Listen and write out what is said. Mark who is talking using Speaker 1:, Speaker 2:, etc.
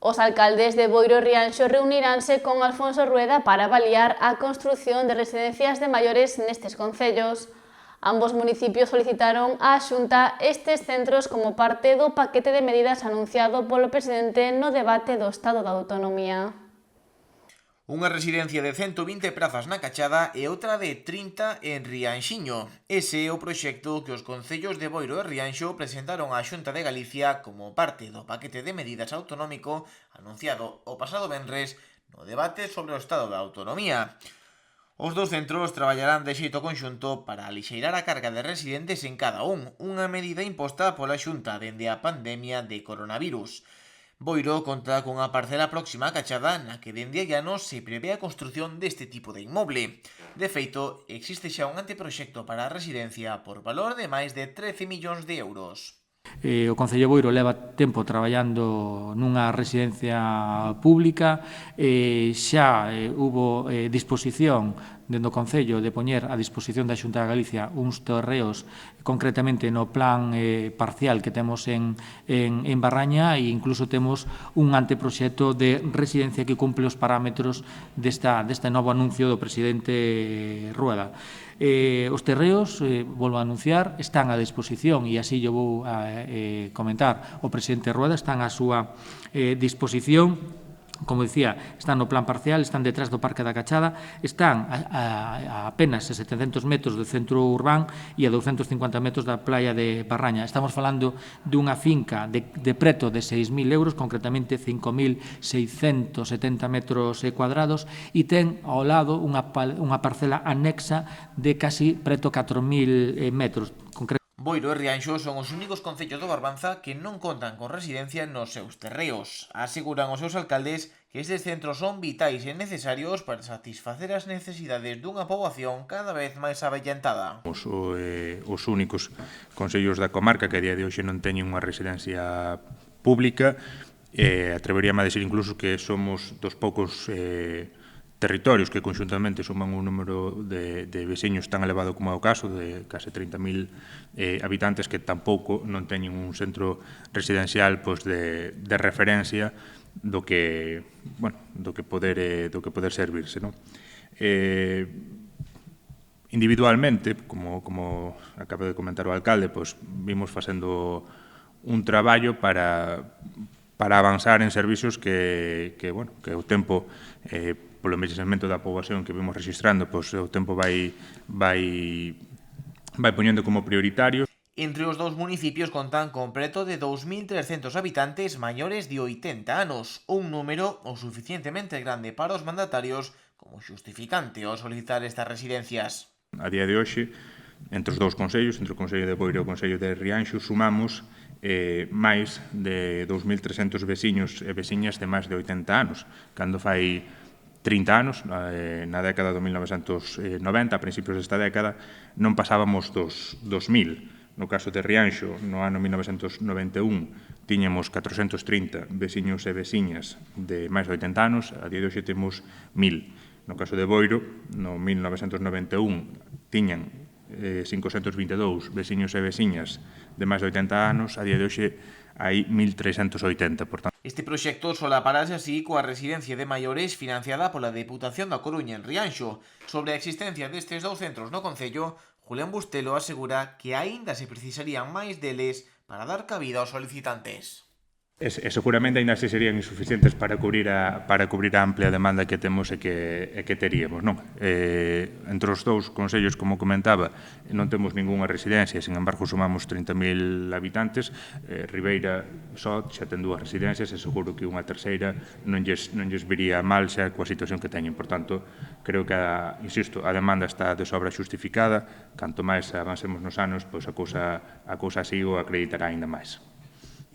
Speaker 1: Os alcaldes de Boiro e Rianxo reuniránse con Alfonso Rueda para avaliar a construción de residencias de maiores nestes concellos. Ambos municipios solicitaron á Xunta estes centros como parte do paquete de medidas anunciado polo presidente no debate do Estado da Autonomía.
Speaker 2: Unha residencia de 120 prazas na Cachada e outra de 30 en Rianxiño. Ese é o proxecto que os concellos de Boiro e Rianxo presentaron á Xunta de Galicia como parte do paquete de medidas autonómico anunciado o pasado venres no debate sobre o Estado da Autonomía. Os dous centros traballarán de xeito conxunto para alixeirar a carga de residentes en cada unha medida imposta pola Xunta dende a pandemia de coronavirus. Boiro conta cunha parcela próxima á Cachada na que dende hai anos se prevé a construción deste tipo de inmoble. De feito, existe xa un anteproxecto para a residencia por valor de máis de 13 millóns de euros.
Speaker 3: O Concello de Boiro leva tempo traballando nunha residencia pública, xa hubo disposición dentro do Concello de poñer a disposición da Xunta de Galicia uns terreos concretamente no plan parcial que temos en Barraña e incluso temos un anteproxecto de residencia que cumple os parámetros deste novo anuncio do presidente Rueda. Os terreos, volvo a anunciar, están a disposición e así yo vou a comentar o presidente Rueda, están á súa disposición. Como dicía, están no plan parcial, están detrás do Parque da Cachada, están a apenas 700 metros do centro urbán e a 250 metros da playa de Barraña. Estamos falando dunha finca de preto de 6.000 euros, concretamente 5.670 metros cuadrados, e ten ao lado unha parcela anexa de casi preto 4.000 metros.
Speaker 2: Boiro e Rianxo son os únicos concellos do Barbanza que non contan con residencia nos seus terreos. Aseguran os seus alcaldes que estes centros son vitais e necesarios para satisfacer as necesidades dunha poboación cada vez máis avellentada.
Speaker 4: Os únicos concellos da comarca que a día de hoxe non teñen unha residencia pública, atreveríame a decir incluso que somos dos poucos territorios que conxuntamente suman un número de veciños tan elevado como é o caso, de case 30.000 habitantes que tampouco non teñen un centro residencial de referencia do que poder servirse. Individualmente, como acaba de comentar o alcalde, vimos facendo un traballo para avanzar en servizos que o tempo, polo envellecemento da poboación que vimos registrando, o tempo vai poñendo como prioritario.
Speaker 2: Entre os dous municipios contan con preto de 2.300 habitantes maiores de 80 anos, un número o suficientemente grande para os mandatarios como xustificante ao solicitar estas residencias.
Speaker 4: A día de hoxe, entre os dous concellos, entre o Concello de Boiro e o Concello de Rianxo, sumamos máis de 2.300 veciños e veciñas de máis de 80 anos, cando fai 30 anos, na década do 1990, a principios desta década, non pasábamos dos 2.000. No caso de Rianxo, no ano 1991, tiñamos 430 veciños e veciñas de máis de 80 anos, a día de hoxe temos 1.000. No caso de Boiro, no 1991, tiñan 522 veciños e veciñas de máis de 80 anos, a día de hoxe hai 1.380, portanto.
Speaker 2: Este proxecto solaparase así coa residencia de maiores financiada pola Deputación da Coruña en Rianxo. Sobre a existencia destes dous centros no concello, Julián Bustelo asegura que aínda se precisarían máis deles para dar cabida aos solicitantes.
Speaker 4: E seguramente ainda se serían insuficientes para cubrir a amplia demanda que temos e que teríamos, non? Entre os dous concellos, como comentaba, non temos ningunha residencia, sin embargo, sumamos 30.000 habitantes. Ribeira só xa ten dúas residencias e seguro que unha terceira non lles viría mal xa coa situación que teñen. Por tanto, creo que, insisto, a demanda está de sobra xustificada. Canto máis avancemos nos anos, a cousa así o acreditará ainda máis.